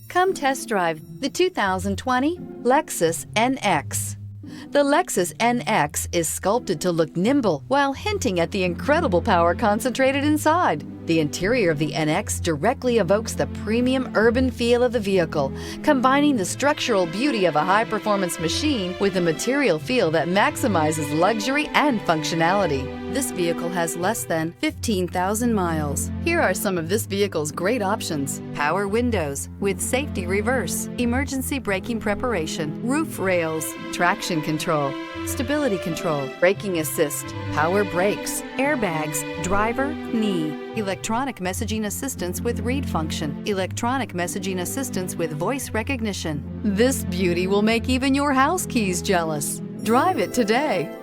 Come test drive the 2020 Lexus NX. The Lexus NX is sculpted to look nimble while hinting at the incredible power concentrated inside. The interior of the NX directly evokes the premium urban feel of the vehicle, combining the structural beauty of a high-performance machine with a material feel that maximizes luxury and functionality. This vehicle has less than 15,000 miles. Here are some of this vehicle's great options: power windows with safety reverse, emergency braking preparation, roof rails, traction control, stability control, braking assist, power brakes, airbags, driver, knee, electronic messaging assistance with read function, electronic messaging assistance with voice recognition. This beauty will make even your house keys jealous. Drive it today.